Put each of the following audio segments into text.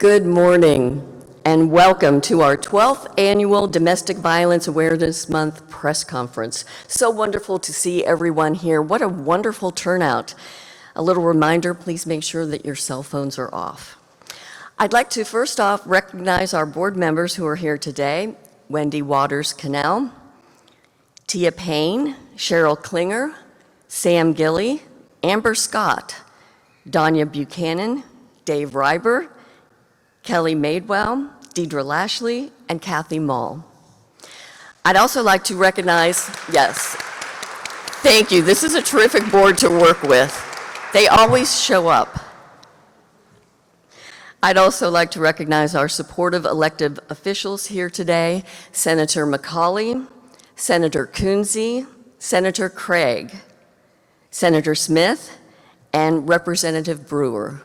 Good morning and welcome to our 12th annual Domestic Violence Awareness Month press conference. So wonderful to see everyone here. What a wonderful turnout. A little reminder, please make sure that your cell phones are off. I'd like to first off recognize our board members who are here today. Wendy Waters-Cannell, Tia Payne, Cheryl Klinger, Sam Gilley, Amber Scott, Danya Buchanan, Dave Reiber, Kelly Madewell, Deidre Lashley, and Kathy Mall. I'd also like to recognize, yes, thank you. This is a terrific board to work with. They always show up. I'd also like to recognize our supportive elected officials here today, Senator McCauley, Senator Coonsey, Senator Craig, Senator Smith, and Representative Brewer.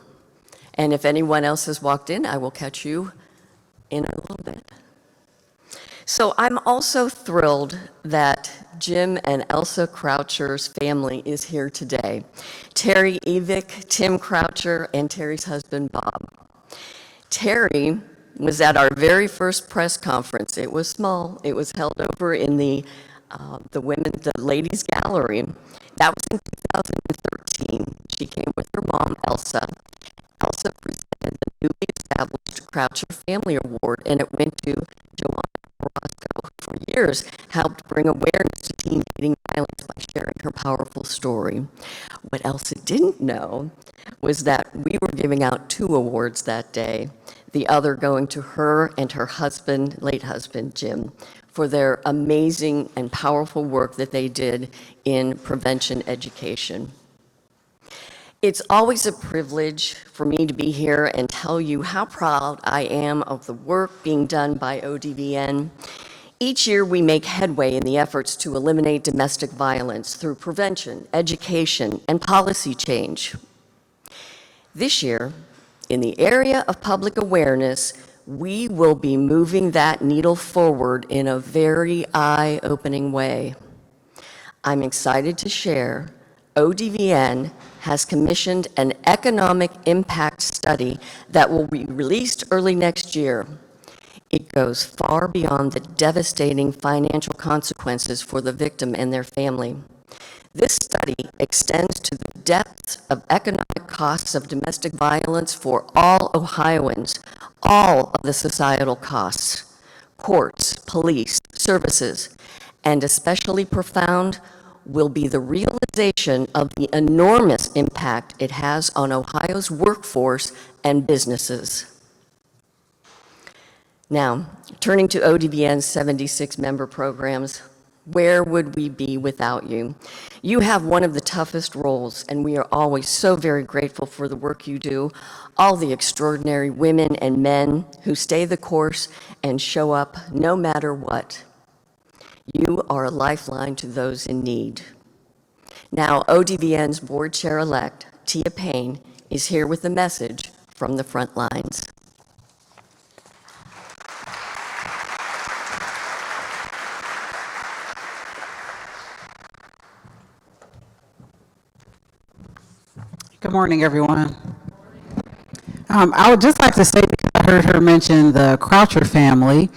And if anyone else has walked in, I will catch you in a little bit. So I'm also thrilled that Jim and Elsa Croucher's family is here today. Terry Evick, Tim Croucher, and Terry's husband, Bob. Terry was at our very first press conference. It was small. It was held over in the ladies' gallery. That was in 2013. She came with her mom, Elsa. Elsa presented the newly established Croucher Family Award, and it went to Joanna Orozco, who for years helped bring awareness to teen dating violence by sharing her powerful story. What Elsa didn't know was that we were giving out 2 awards that day, the other going to her and her husband, late husband, Jim, for their amazing and powerful work that they did in prevention education. It's always a privilege for me to be here and tell you how proud I am of the work being done by ODVN. Each year we make headway in the efforts to eliminate domestic violence through prevention, education, and policy change. This year, in the area of public awareness, we will be moving that needle forward in a very eye-opening way. I'm excited to share ODVN has commissioned an economic impact study that will be released early next year. It goes far beyond the devastating financial consequences for the victim and their family. This study extends to the depths of economic costs of domestic violence for all Ohioans, all of the societal costs, courts, police, services, and especially profound will be the realization of the enormous impact it has on Ohio's workforce and businesses. Now, turning to ODVN's 76 member programs, where would we be without you? You have one of the toughest roles, and we are always so very grateful for the work you do, all the extraordinary women and men who stay the course and show up no matter what. You are a lifeline to those in need. Now, ODVN's board chair-elect, Tia Payne, is here with a message from the front lines. Good morning, everyone. I would just like to say, because I heard her mention the Croucher family,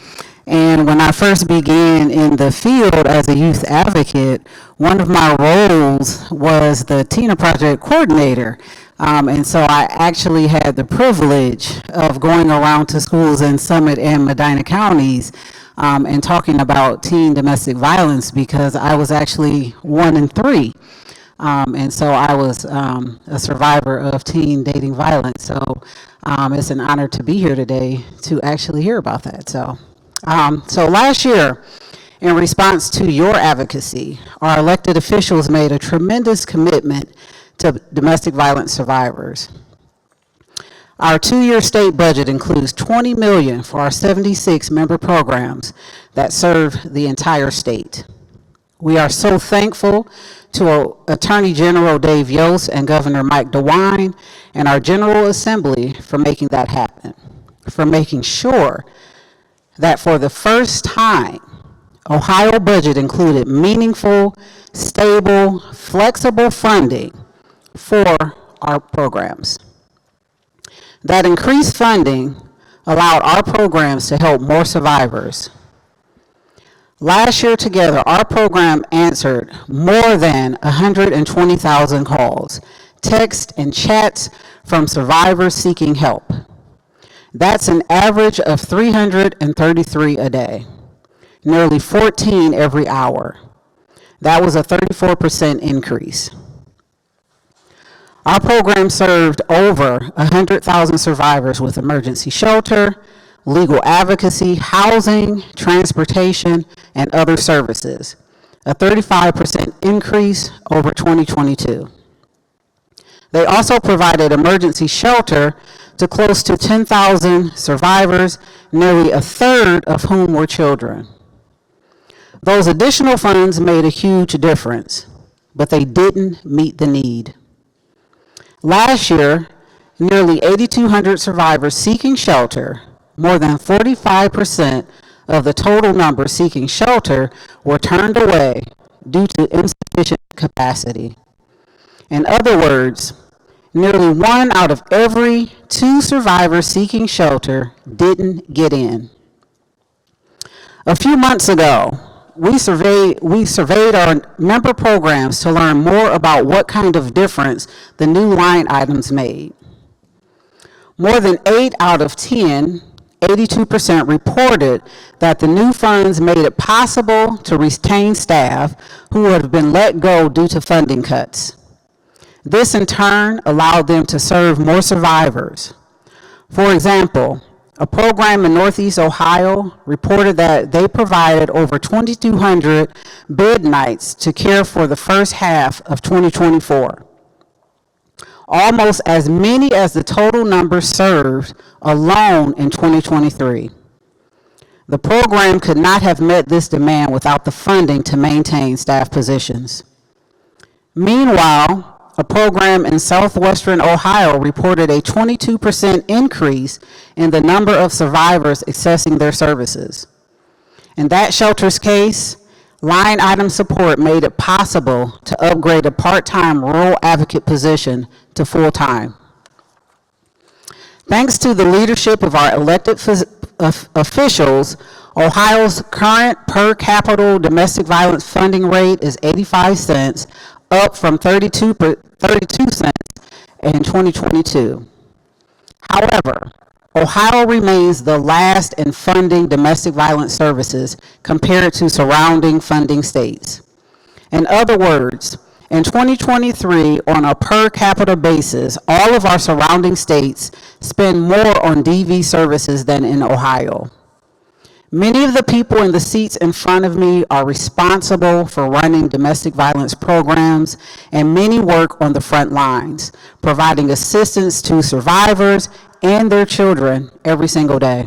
and when I first began in the field as a youth advocate, one of my roles was the Tina Project coordinator. And so I actually had the privilege of going around to schools in Summit and Medina counties and talking about teen domestic violence, because I was actually 1 in 3. And so I was a survivor of teen dating violence. So it's an honor to be here today to actually hear about that. So last year, in response to your advocacy, our elected officials made a tremendous commitment to domestic violence survivors. Our 2-year state budget includes $20 million for our 76 member programs that serve the entire state. We are so thankful to Attorney General Dave Yost and Governor Mike DeWine and our General Assembly for making that happen, for making sure that for the first time, Ohio budget included meaningful, stable, flexible funding for our programs. That increased funding allowed our programs to help more survivors. Last year together, our program answered more than 120,000 calls, texts, and chats from survivors seeking help. That's an average of 333 a day, nearly 14 every hour. That was a 34% increase. Our program served over 100,000 survivors with emergency shelter, legal advocacy, housing, transportation, and other services, a 35% increase over 2022. They also provided emergency shelter to close to 10,000 survivors, nearly a third of whom were children. Those additional funds made a huge difference, but they didn't meet the need. Last year, nearly 8,200 survivors seeking shelter, more than 45% of the total number seeking shelter, were turned away due to insufficient capacity. In other words, nearly 1 out of every 2 survivors seeking shelter didn't get in. A few months ago, we surveyed our member programs to learn more about what kind of difference the new line items made. More than 8 out of 10, 82% reported that the new funds made it possible to retain staff who would have been let go due to funding cuts. This in turn allowed them to serve more survivors. For example, a program in Northeast Ohio reported that they provided over 2,200 bed nights to care for the first half of 2024, almost as many as the total number served alone in 2023. The program could not have met this demand without the funding to maintain staff positions. Meanwhile, a program in southwestern Ohio reported a 22% increase in the number of survivors accessing their services. In that shelter's case, line item support made it possible to upgrade a part-time rural advocate position to full-time. Thanks to the leadership of our elected officials, Ohio's current per capita domestic violence funding rate is 85 cents, up from 32 cents in 2022. However, Ohio remains the last in funding domestic violence services compared to surrounding funding states. In other words, in 2023, on a per capita basis, all of our surrounding states spend more on DV services than in Ohio. Many of the people in the seats in front of me are responsible for running domestic violence programs, and many work on the front lines, providing assistance to survivors and their children every single day.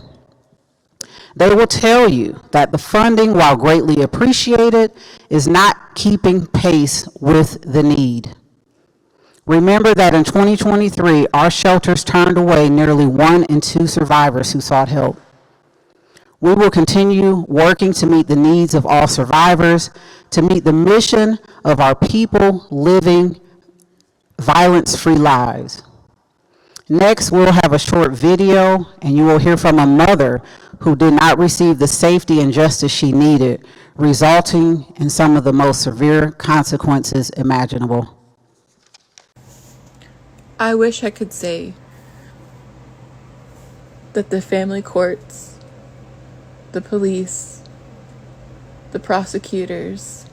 They will tell you that the funding, while greatly appreciated, is not keeping pace with the need. Remember that in 2023, our shelters turned away nearly 1 in 2 survivors who sought help. We will continue working to meet the needs of all survivors, to meet the mission of our people living violence-free lives. Next, we'll have a short video, and you will hear from a mother who did not receive the safety and justice she needed, resulting in some of the most severe consequences imaginable. I wish I could say that the family courts, the police, the prosecutors,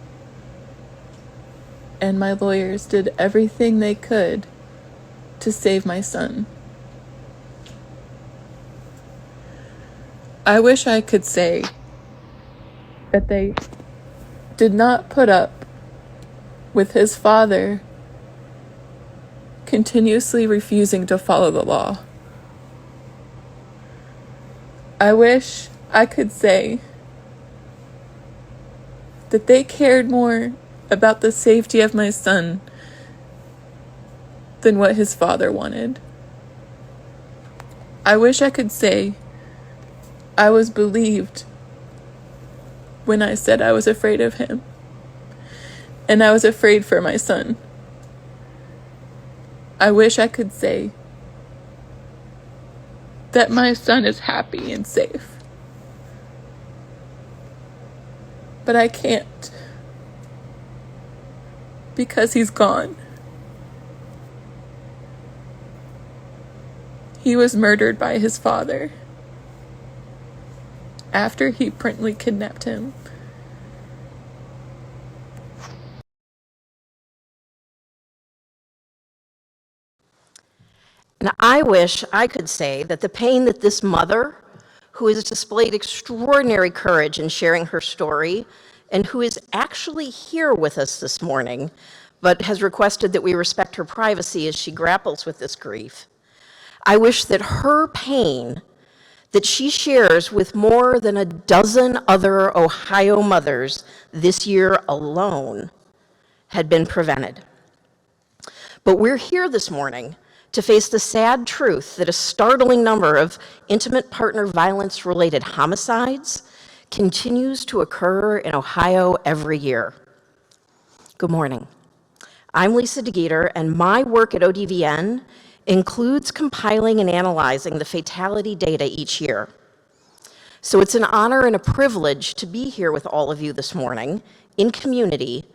and my lawyers did everything they could to save my son. I wish I could say that they did not put up with his father continuously refusing to follow the law. I wish I could say that they cared more about the safety of my son than what his father wanted. I wish I could say I was believed when I said I was afraid of him, and I was afraid for my son. I wish I could say that my son is happy and safe. But I can't, because he's gone. He was murdered by his father after he promptly kidnapped him. And I wish I could say that the pain that this mother, who has displayed extraordinary courage in sharing her story, and who is actually here with us this morning, but has requested that we respect her privacy as she grapples with this grief. I wish that her pain that she shares with more than a dozen other Ohio mothers this year alone had been prevented. But we're here this morning to face the sad truth that a startling number of intimate partner violence-related homicides continues to occur in Ohio every year. Good morning. I'm Lisa DeGeeter, and my work at ODVN includes compiling and analyzing the fatality data each year. So it's an honor and a privilege to be here with all of you this morning in community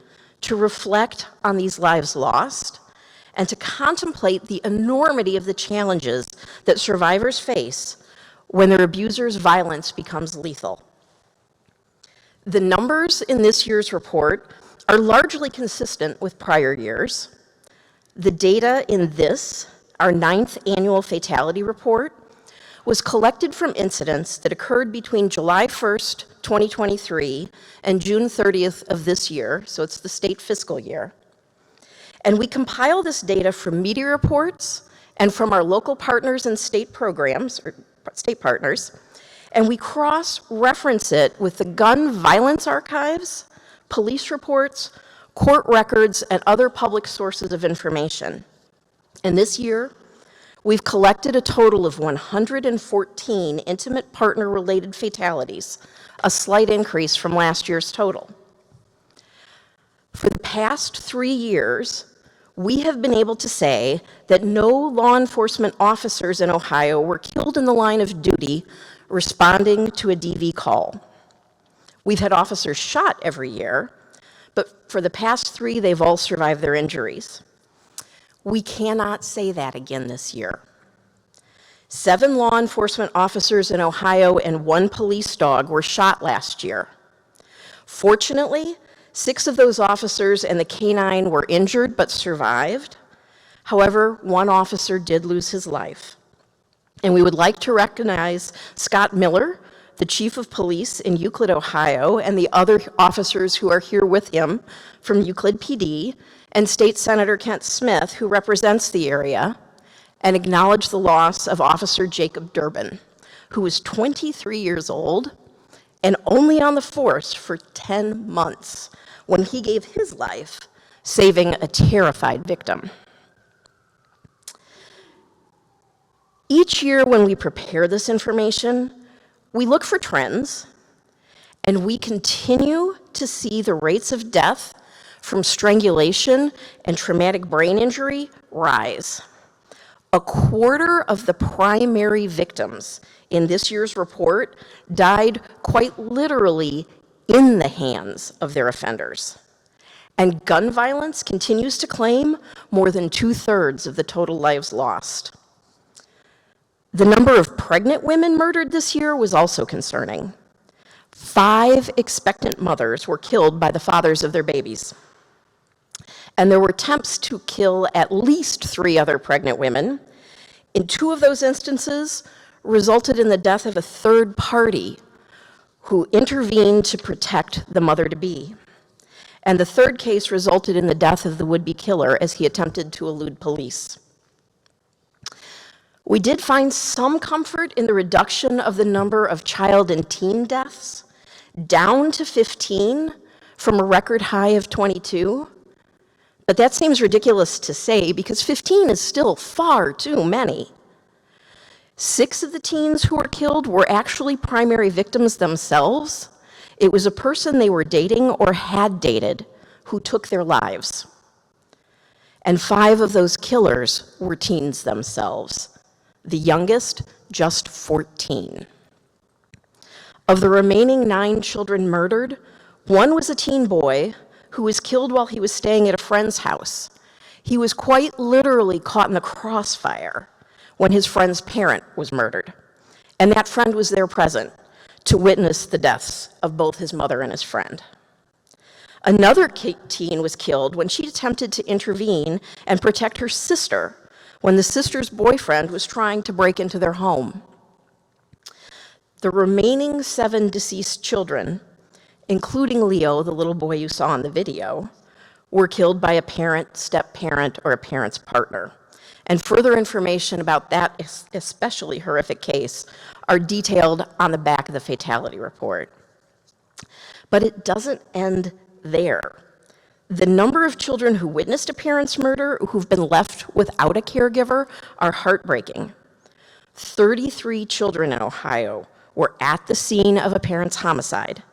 to reflect on these lives lost and to contemplate the enormity of the challenges that survivors face when their abuser's violence becomes lethal. The numbers in this year's report are largely consistent with prior years. The data in this, our 9th annual fatality report, was collected from incidents that occurred between July 1st, 2023 and June 30th of this year, so it's the state fiscal year. And we compile this data from media reports and from our local partners and state programs, or state partners, and we cross-reference it with the gun violence archives, police reports, court records, and other public sources of information. And this year, we've collected a total of 114 intimate partner-related fatalities, a slight increase from last year's total. For the past 3 years, we have been able to say that no law enforcement officers in Ohio were killed in the line of duty responding to a DV call. We've had officers shot every year, but for the past 3, they've all survived their injuries. We cannot say that again this year. 7 law enforcement officers in Ohio and 1 police dog were shot last year. Fortunately, 6 of those officers and the canine were injured but survived. However, 1 officer did lose his life. And we would like to recognize Scott Miller, the chief of police in Euclid, Ohio, and the other officers who are here with him from Euclid PD, and State Senator Kent Smith, who represents the area, and acknowledge the loss of Officer Jacob Durbin, who was 23 years old and only on the force for 10 months when he gave his life, saving a terrified victim. Each year when we prepare this information, we look for trends, and we continue to see the rates of death from strangulation and traumatic brain injury rise. A quarter of the primary victims in this year's report died quite literally in the hands of their offenders. And gun violence continues to claim more than 2/3 of the total lives lost. The number of pregnant women murdered this year was also concerning. 5 expectant mothers were killed by the fathers of their babies. And there were attempts to kill at least 3 other pregnant women. In 2 of those instances, resulted in the death of a third party who intervened to protect the mother-to-be. And the third case resulted in the death of the would-be killer as he attempted to elude police. We did find some comfort in the reduction of the number of child and teen deaths, down to 15 from a record high of 22. But that seems ridiculous to say because 15 is still far too many. 6 of the teens who were killed were actually primary victims themselves. It was a person they were dating or had dated who took their lives. And 5 of those killers were teens themselves. The youngest, just 14. Of the remaining 9 children murdered, 1 was a teen boy who was killed while he was staying at a friend's house. He was quite literally caught in the crossfire when his friend's parent was murdered. And that friend was there present to witness the deaths of both his mother and his friend. Another teen was killed when she attempted to intervene and protect her sister when the sister's boyfriend was trying to break into their home. The remaining 7 deceased children, including Leo, the little boy you saw in the video, were killed by a parent, step-parent, or a parent's partner. And further information about that especially horrific case are detailed on the back of the fatality report. But it doesn't end there. The number of children who witnessed a parent's murder who've been left without a caregiver are heartbreaking. 33 children in Ohio were at the scene of a parent's homicide,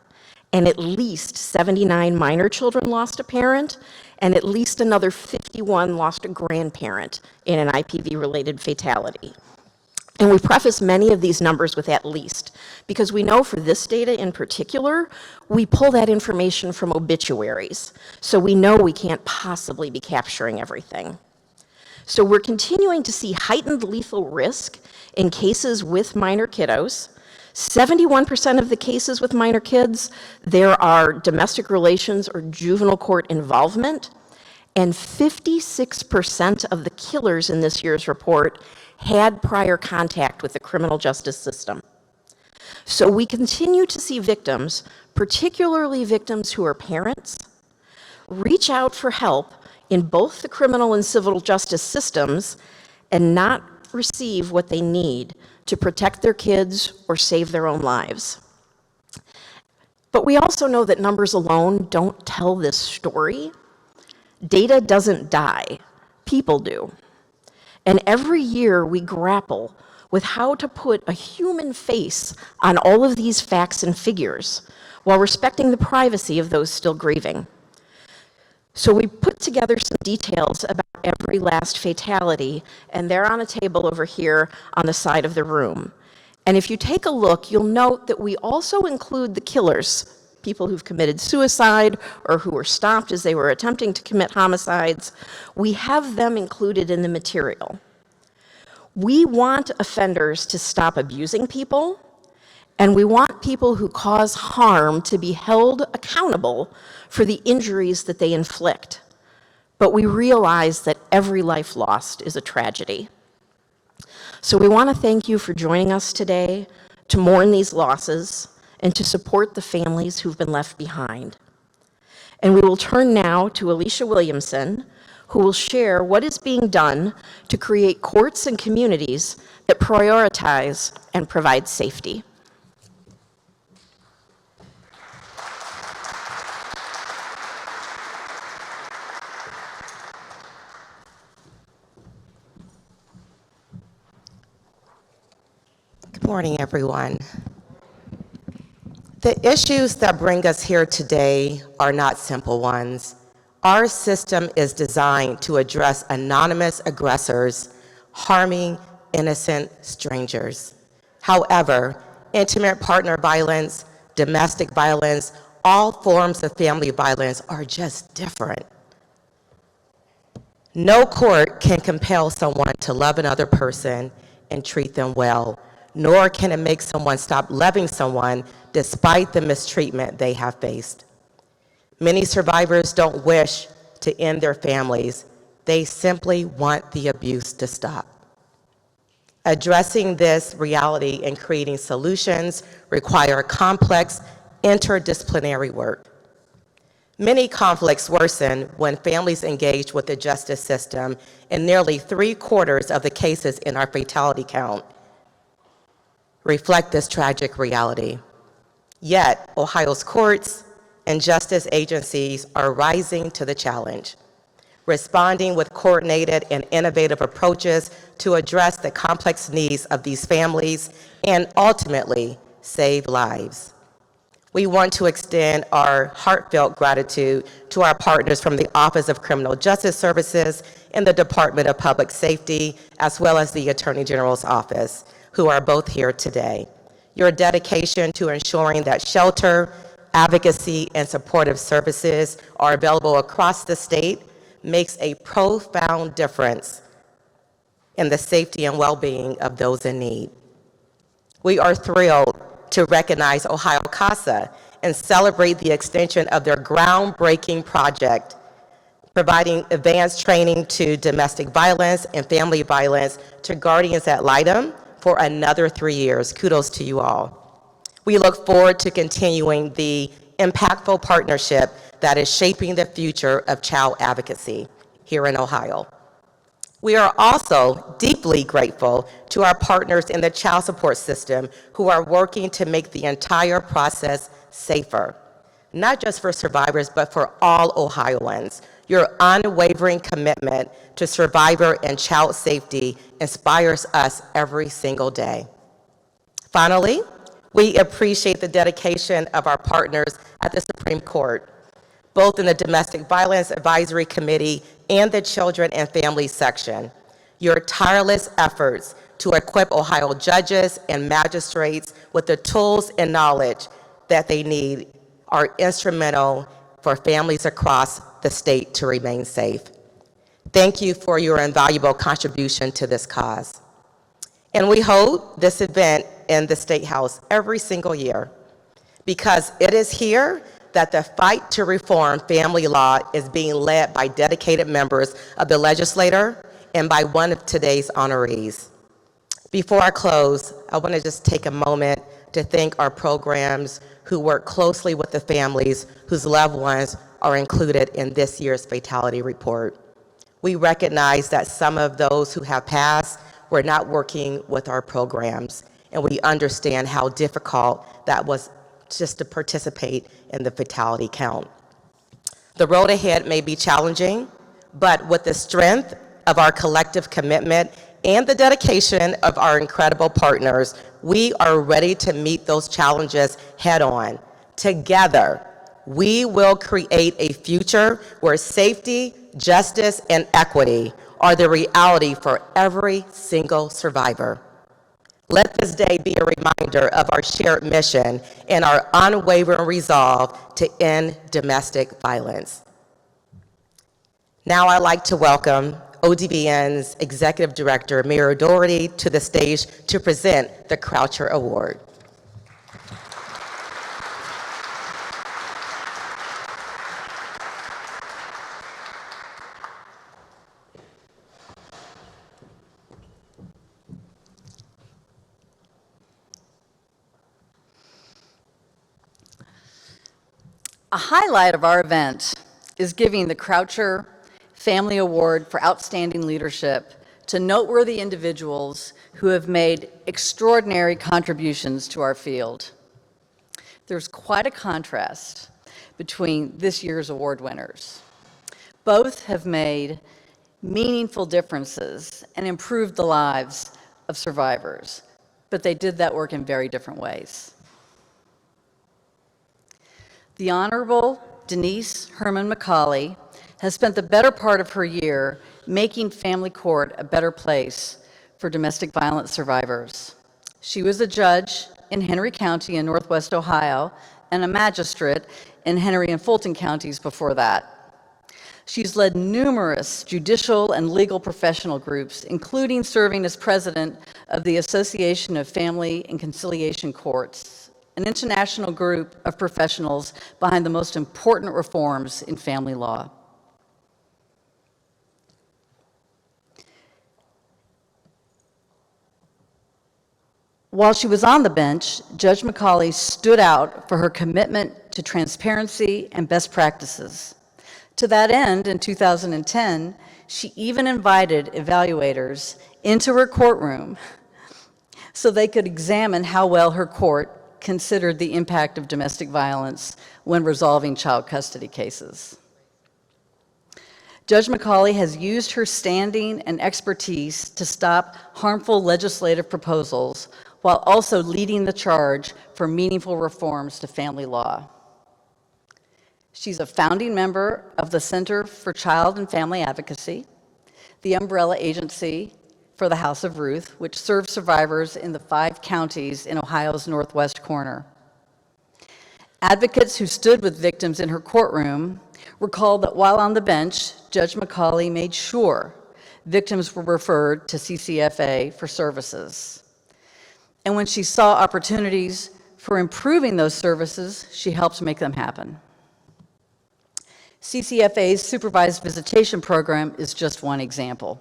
and at least 79 minor children lost a parent, and at least another 51 lost a grandparent in an IPV-related fatality. And we preface many of these numbers with at least, because we know for this data in particular, we pull that information from obituaries, so we know we can't possibly be capturing everything. So we're continuing to see heightened lethal risk in cases with minor kiddos. 71% of the cases with minor kids, there are domestic relations or juvenile court involvement, and 56% of the killers in this year's report had prior contact with the criminal justice system. So we continue to see victims, particularly victims who are parents, reach out for help in both the criminal and civil justice systems and not receive what they need to protect their kids or save their own lives. But we also know that numbers alone don't tell this story. Data doesn't die, people do. And every year we grapple with how to put a human face on all of these facts and figures while respecting the privacy of those still grieving. So we put together some details about every last fatality, and they're on a table over here on the side of the room. And if you take a look, you'll note that we also include the killers, people who've committed suicide or who were stopped as they were attempting to commit homicides. We have them included in the material. We want offenders to stop abusing people, and we want people who cause harm to be held accountable for the injuries that they inflict. But we realize that every life lost is a tragedy. So we want to thank you for joining us today to mourn these losses and to support the families who've been left behind. And we will turn now to Alicia Williamson, who will share what is being done to create courts and communities that prioritize and provide safety. Good morning, everyone. The issues that bring us here today are not simple ones. Our system is designed to address anonymous aggressors harming innocent strangers. However, intimate partner violence, domestic violence, all forms of family violence are just different. No court can compel someone to love another person and treat them well, nor can it make someone stop loving someone despite the mistreatment they have faced. Many survivors don't wish to end their families. They simply want the abuse to stop. Addressing this reality and creating solutions require complex interdisciplinary work. Many conflicts worsen when families engage with the justice system, and nearly 3/4 of the cases in our fatality count reflect this tragic reality. Yet, Ohio's courts and justice agencies are rising to the challenge, responding with coordinated and innovative approaches to address the complex needs of these families and ultimately save lives. We want to extend our heartfelt gratitude to our partners from the Office of Criminal Justice Services and the Department of Public Safety, as well as the Attorney General's Office, who are both here today. Your dedication to ensuring that shelter, advocacy, and supportive services are available across the state makes a profound difference in the safety and well-being of those in need. We are thrilled to recognize Ohio CASA and celebrate the extension of their groundbreaking project, providing advanced training to domestic violence and family violence to guardians ad litem for another 3 years. Kudos to you all. We look forward to continuing the impactful partnership that is shaping the future of child advocacy here in Ohio. We are also deeply grateful to our partners in the child support system who are working to make the entire process safer, not just for survivors, but for all Ohioans. Your unwavering commitment to survivor and child safety inspires us every single day. Finally, we appreciate the dedication of our partners at the Supreme Court, both in the Domestic Violence Advisory Committee and the Children and Families section. Your tireless efforts to equip Ohio judges and magistrates with the tools and knowledge that they need are instrumental for families across the state to remain safe. Thank you for your invaluable contribution to this cause. And we hold this event in the State House every single year because it is here that the fight to reform family law is being led by dedicated members of the legislature and by one of today's honorees. Before I close, I want to just take a moment to thank our programs who work closely with the families whose loved ones are included in this year's fatality report. We recognize that some of those who have passed were not working with our programs, and we understand how difficult that was just to participate in the fatality count. The road ahead may be challenging, but with the strength of our collective commitment and the dedication of our incredible partners, we are ready to meet those challenges head on. Together, we will create a future where safety, justice, and equity are the reality for every single survivor. Let this day be a reminder of our shared mission and our unwavering resolve to end domestic violence. Now I'd like to welcome ODVN's Executive Director, Mayor Doherty, to the stage to present the Croucher Award. A highlight of our event is giving the Croucher Family Award for Outstanding Leadership to noteworthy individuals who have made extraordinary contributions to our field. There's quite a contrast between this year's award winners. Both have made meaningful differences and improved the lives of survivors, but they did that work in very different ways. The Honorable Denise Herman McCauley has spent the better part of her year making family court a better place for domestic violence survivors. She was a judge in Henry County in Northwest Ohio and a magistrate in Henry and Fulton counties before that. She's led numerous judicial and legal professional groups, including serving as president of the Association of Family and Conciliation Courts, an international group of professionals behind the most important reforms in family law. While she was on the bench, Judge McCauley stood out for her commitment to transparency and best practices. To that end, in 2010, she even invited evaluators into her courtroom so they could examine how well her court considered the impact of domestic violence when resolving child custody cases. Judge McCauley has used her standing and expertise to stop harmful legislative proposals while also leading the charge for meaningful reforms to family law. She's a founding member of the Center for Child and Family Advocacy, the umbrella agency for the House of Ruth, which serves survivors in the 5 counties in Ohio's northwest corner. Advocates who stood with victims in her courtroom recalled that while on the bench, Judge McCauley made sure victims were referred to CCFA for services. And when she saw opportunities for improving those services, she helped make them happen. CCFA's supervised visitation program is just one example.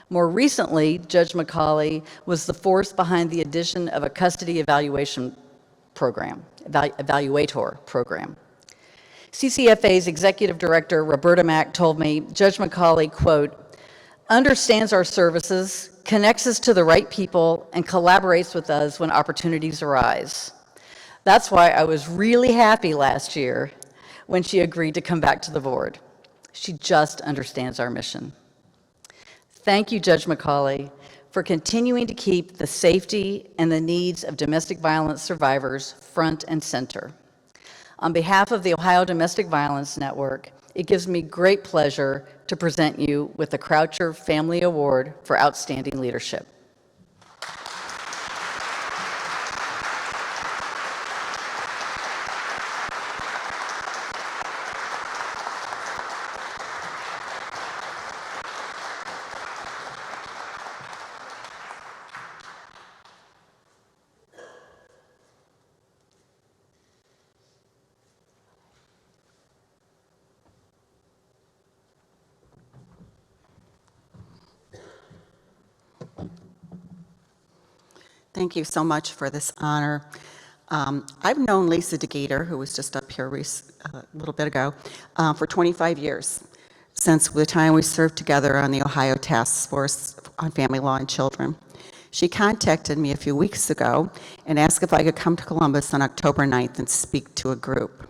More recently, Judge McCauley was the force behind the addition of a custody evaluator program. CCFA's executive director, Roberta Mack, told me Judge McCauley, quote, understands our services, connects us to the right people, and collaborates with us when opportunities arise. That's why I was really happy last year when she agreed to come back to the board. She just understands our mission. Thank you, Judge McCauley, for continuing to keep the safety and the needs of domestic violence survivors front and center. On behalf of the Ohio Domestic Violence Network, it gives me great pleasure to present you with the Croucher Family Award for Outstanding Leadership. Thank you so much for this honor. I've known Lisa DeGator, who was just up here a little bit ago, for 25 years, since the time we served together on the Ohio Task Force on Family Law and Children. She contacted me a few weeks ago and asked if I could come to Columbus on October 9th and speak to a group.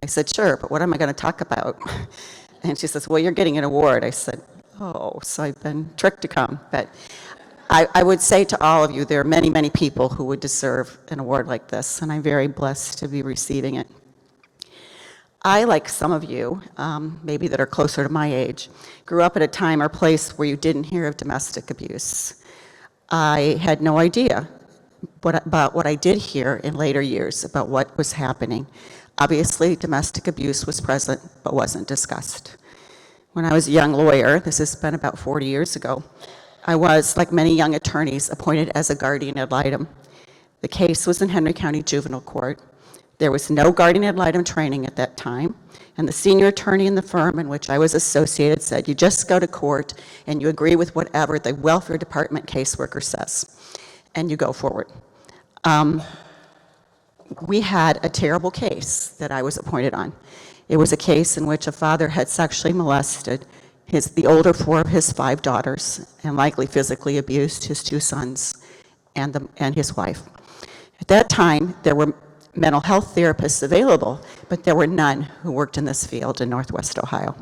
I said, sure, but what am I going to talk about? And she says, well, you're getting an award. I said, oh, so I've been tricked to come. But I would say to all of you, there are many, many people who would deserve an award like this, and I'm very blessed to be receiving it. I, like some of you, maybe that are closer to my age, grew up at a time or place where you didn't hear of domestic abuse. I had no idea about what I did hear in later years about what was happening. Obviously, domestic abuse was present but wasn't discussed. When I was a young lawyer, this has been about 40 years ago, I was, like many young attorneys, appointed as a guardian ad litem. The case was in Henry County Juvenile Court. There was no guardian ad litem training at that time, and the senior attorney in the firm in which I was associated said, you just go to court and you agree with whatever the welfare department caseworker says, and you go forward. We had a terrible case that I was appointed on. It was a case in which a father had sexually molested the older 4 of his 5 daughters and likely physically abused his 2 sons and his wife. At that time, there were mental health therapists available, but there were none who worked in this field in Northwest Ohio.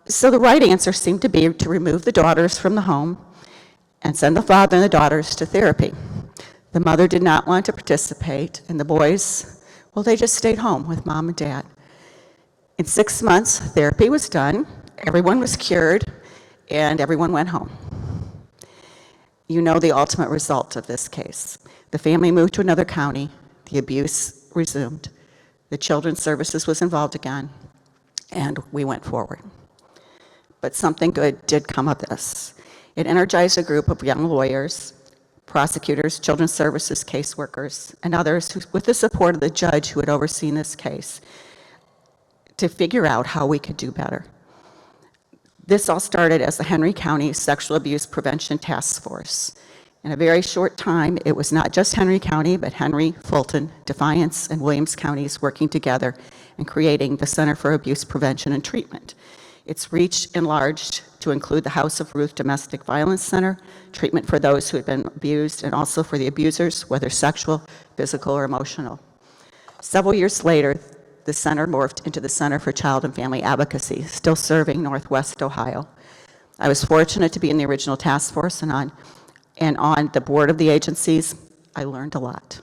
So the right answer seemed to be to remove the daughters from the home and send the father and the daughters to therapy. The mother did not want to participate, and the boys, well, they just stayed home with mom and dad. In 6 months, therapy was done, everyone was cured, and everyone went home. You know the ultimate result of this case. The family moved to another county, the abuse resumed, the Children's Services was involved again, and we went forward. But something good did come of this. It energized a group of young lawyers, prosecutors, Children's Services caseworkers, and others who, with the support of the judge who had overseen this case, to figure out how we could do better. This all started as the Henry County Sexual Abuse Prevention Task Force. In a very short time, it was not just Henry County, but Henry, Fulton, Defiance, and Williams counties working together and creating the Center for Abuse Prevention and Treatment. Its reach enlarged to include the House of Ruth Domestic Violence Center, treatment for those who had been abused, and also for the abusers, whether sexual, physical, or emotional. Several years later, the center morphed into the Center for Child and Family Advocacy, still serving Northwest Ohio. I was fortunate to be in the original task force and on the board of the agencies. I learned a lot.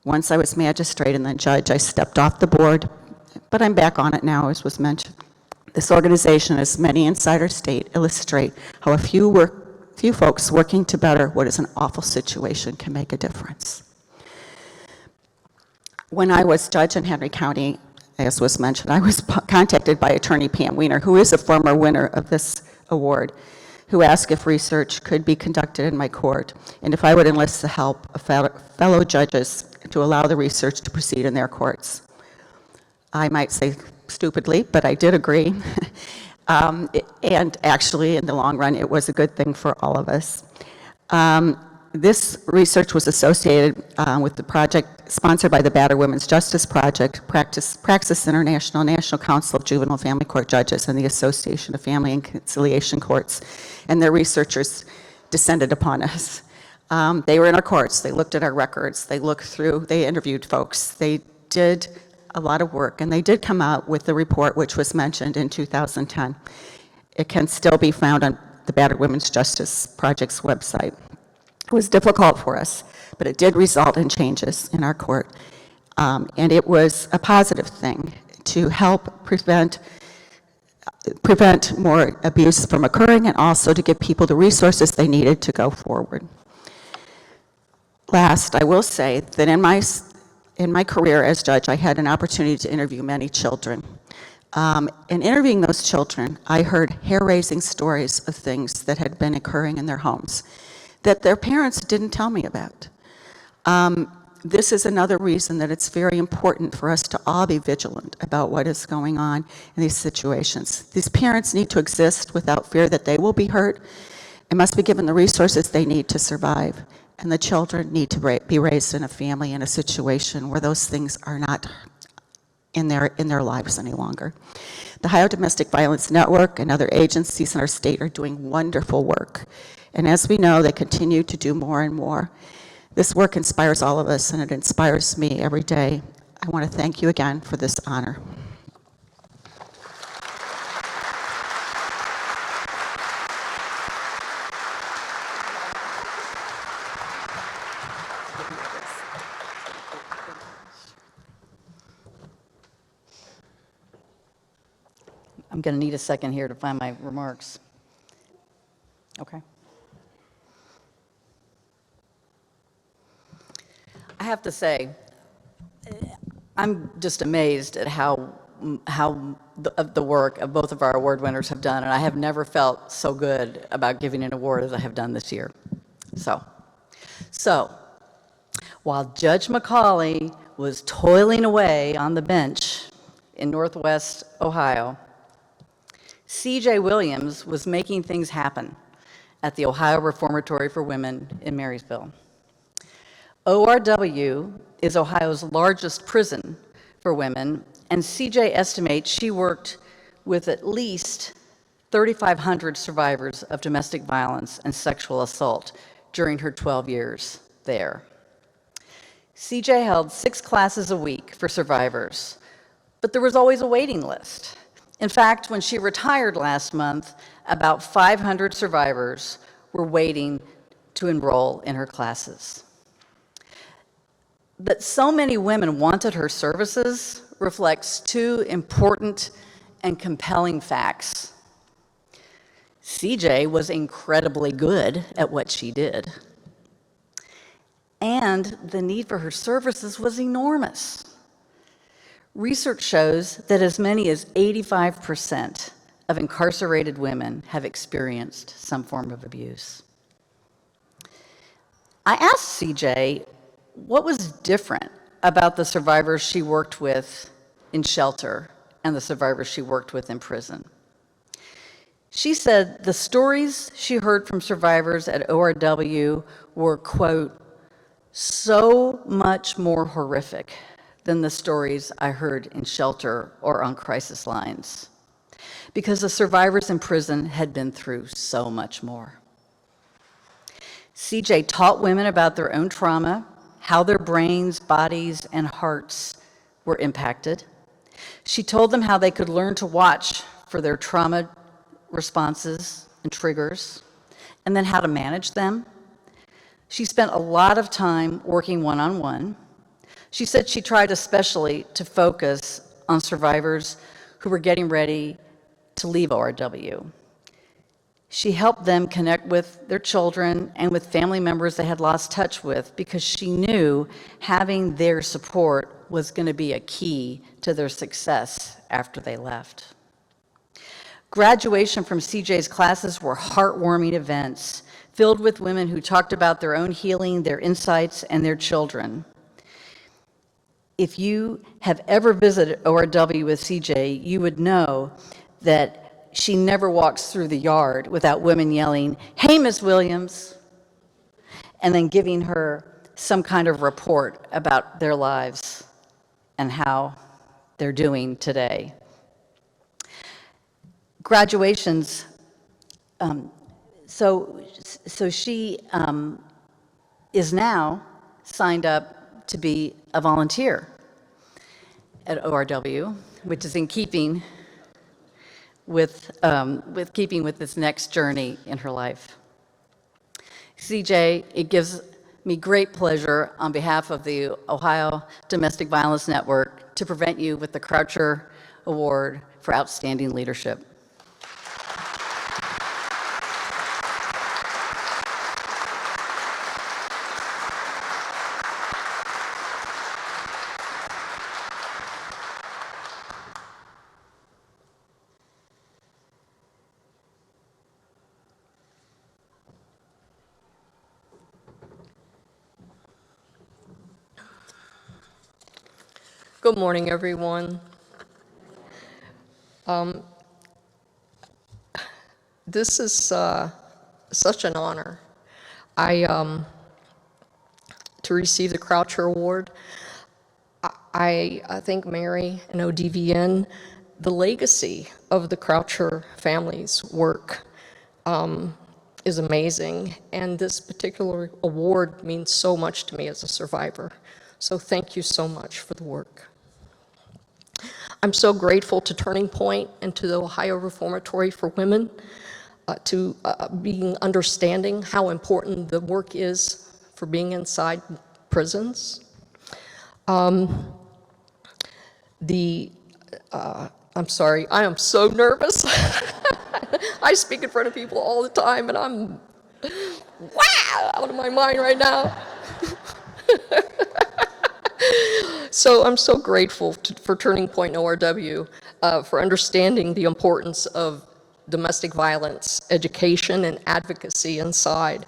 Once I was magistrate and then judge, I stepped off the board, but I'm back on it now, as was mentioned. This organization, as many inside our state, illustrate how a few folks working to better what is an awful situation can make a difference. When I was judge in Henry County, as was mentioned, I was contacted by attorney Pam Weiner, who is a former winner of this award, who asked if research could be conducted in my court and if I would enlist the help of fellow judges to allow the research to proceed in their courts. I might say stupidly, but I did agree. And actually, in the long run, it was a good thing for all of us. This research was associated with the project sponsored by the Battered Women's Justice Project, Praxis International, National Council of Juvenile Family Court Judges, and the Association of Family and Conciliation Courts. And their researchers descended upon us. They were in our courts. They looked at our records. They looked through. They interviewed folks. They did a lot of work, and they did come out with the report which was mentioned in 2010. It can still be found on the Battered Women's Justice Project's website. It was difficult for us, but it did result in changes in our court. And it was a positive thing to help prevent more abuse from occurring and also to give people the resources they needed to go forward. Last, I will say that in my career as judge, I had an opportunity to interview many children. In interviewing those children, I heard hair-raising stories of things that had been occurring in their homes that their parents didn't tell me about. This is another reason that it's very important for us to all be vigilant about what is going on in these situations. These parents need to exist without fear that they will be hurt and must be given the resources they need to survive. And the children need to be raised in a family in a situation where those things are not in their lives any longer. The Ohio Domestic Violence Network and other agencies in our state are doing wonderful work. And as we know, they continue to do more and more. This work inspires all of us, and it inspires me every day. I want to thank you again for this honor. I'm going to need a second here to find my remarks. Okay. I have to say, I'm just amazed at how the work of both of our award winners have done, and I have never felt so good about giving an award as I have done this year. So, while Judge McCauley was toiling away on the bench in Northwest Ohio, C.J. Williams was making things happen at the Ohio Reformatory for Women in Marysville. ORW is Ohio's largest prison for women, and CJ estimates she worked with at least 3,500 survivors of domestic violence and sexual assault during her 12 years there. CJ held 6 classes a week for survivors, but there was always a waiting list. In fact, when she retired last month, about 500 survivors were waiting to enroll in her classes. That so many women wanted her services reflects 2 important and compelling facts. CJ was incredibly good at what she did, and the need for her services was enormous. Research shows that as many as 85% of incarcerated women have experienced some form of abuse. I asked CJ what was different about the survivors she worked with in shelter and the survivors she worked with in prison. She said the stories she heard from survivors at ORW were, quote, so much more horrific than the stories I heard in shelter or on crisis lines, because the survivors in prison had been through so much more. CJ taught women about their own trauma, how their brains, bodies, and hearts were impacted. She told them how they could learn to watch for their trauma responses and triggers, and then how to manage them. She spent a lot of time working one-on-one. She said she tried especially to focus on survivors who were getting ready to leave ORW. She helped them connect with their children and with family members they had lost touch with because she knew having their support was going to be a key to their success after they left. Graduation from CJ's classes were heartwarming events filled with women who talked about their own healing, their insights, and their children. If you have ever visited ORW with CJ, you would know that she never walks through the yard without women yelling, "Hey, Miss Williams," and then giving her some kind of report about their lives and how they're doing today. Graduations, so she is now signed up to be a volunteer at ORW, which is in keeping with this next journey in her life. CJ, it gives me great pleasure on behalf of the Ohio Domestic Violence Network to present you with the Croucher Award for Outstanding Leadership. Good morning, everyone. This is such an honor. To receive the Croucher Award. I thank Mary and ODVN. The legacy of the Croucher family's work is amazing, and this particular award means so much to me as a survivor. So thank you so much for the work. I'm so grateful to Turning Point and to the Ohio Reformatory for Women to being understanding how important the work is for being inside prisons. I'm sorry, I am so nervous. I speak in front of people all the time, and I'm out of my mind right now. So I'm so grateful for Turning Point and ORW for understanding the importance of domestic violence education and advocacy inside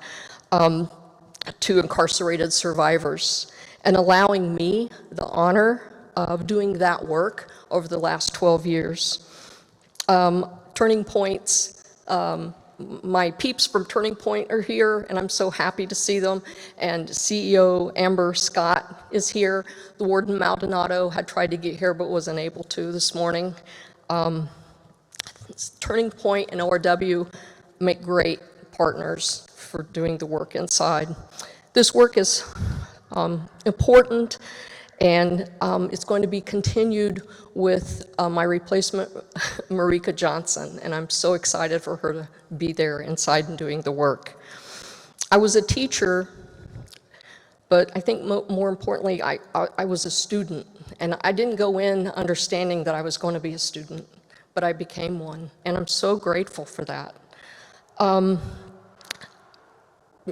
to incarcerated survivors, and allowing me the honor of doing that work over the last 12 years. Turning Point's my peeps from Turning Point are here, and I'm so happy to see them. And CEO Amber Scott is here. The warden Maldonado had tried to get here but wasn't able to this morning. Turning Point and ORW make great partners for doing the work inside. This work is important, and it's going to be continued with my replacement, Marika Johnson, and I'm so excited for her to be there inside and doing the work. I was a teacher, but I think more importantly, I was a student, and I didn't go in understanding that I was going to be a student, but I became one, and I'm so grateful for that.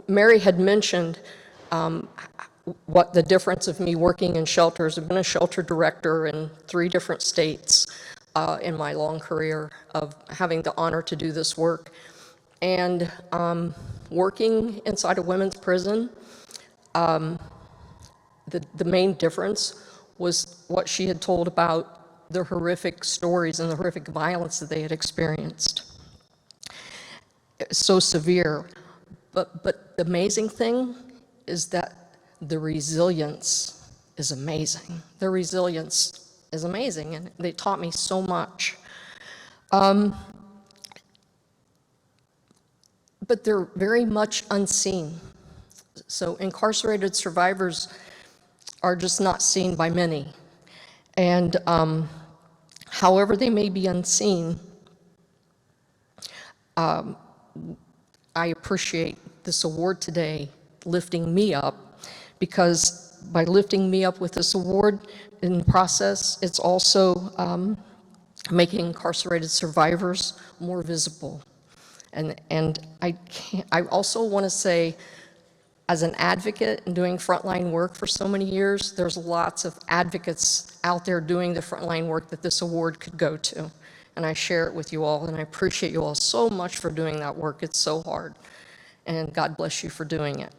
Mary had mentioned what the difference of me working in shelters. I've been a shelter director in 3 different states in my long career of having the honor to do this work. And working inside a women's prison, the main difference was what she had told about the horrific stories and the horrific violence that they had experienced. It's so severe. But the amazing thing is that the resilience is amazing. Their resilience is amazing, and they taught me so much. But they're very much unseen. So incarcerated survivors are just not seen by many. And however they may be unseen, I appreciate this award today lifting me up, because by lifting me up with this award in the process, it's also making incarcerated survivors more visible. And I also want to say, as an advocate and doing frontline work for so many years, there's lots of advocates out there doing the frontline work that this award could go to. And I share it with you all, and I appreciate you all so much for doing that work. It's so hard. And God bless you for doing it.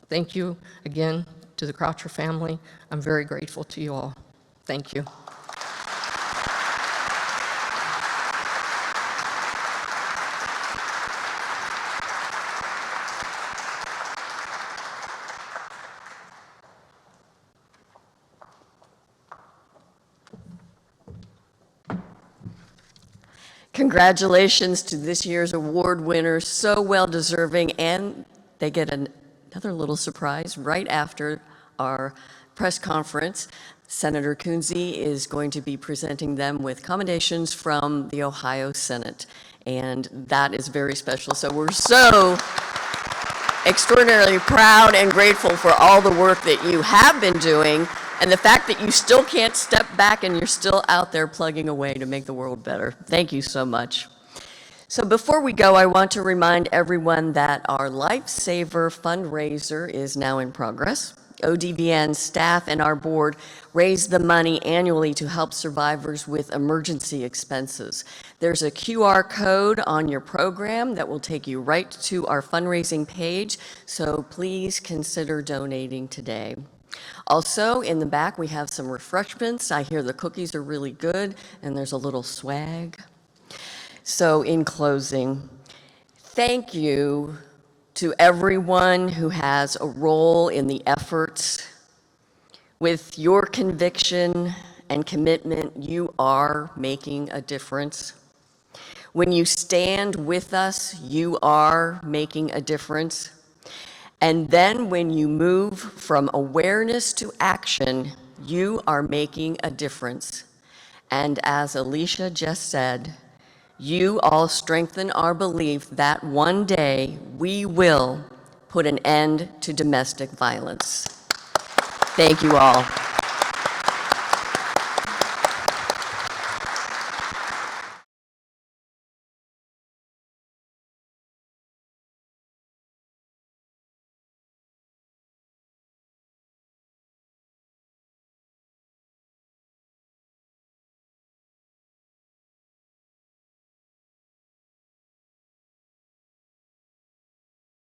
Thank you again to the Croucher family. I'm very grateful to you all. Thank you. Congratulations to this year's award winners, so well deserving, and they get another little surprise right after our press conference. Senator Coonsey is going to be presenting them with commendations from the Ohio Senate, and that is very special. So we're so extraordinarily proud and grateful for all the work that you have been doing, and the fact that you still can't step back and you're still out there plugging away to make the world better. Thank you so much. So before we go, I want to remind everyone that our Lifesaver fundraiser is now in progress. ODVN staff and our board raise the money annually to help survivors with emergency expenses. There's a QR code on your program that will take you right to our fundraising page, so please consider donating today. Also, in the back, we have some refreshments. I hear the cookies are really good, and there's a little swag. So in closing, thank you to everyone who has a role in the efforts. With your conviction and commitment, you are making a difference. When you stand with us, you are making a difference. And then when you move from awareness to action, you are making a difference. And as Alicia just said, you all strengthen our belief that one day we will put an end to domestic violence. Thank you all.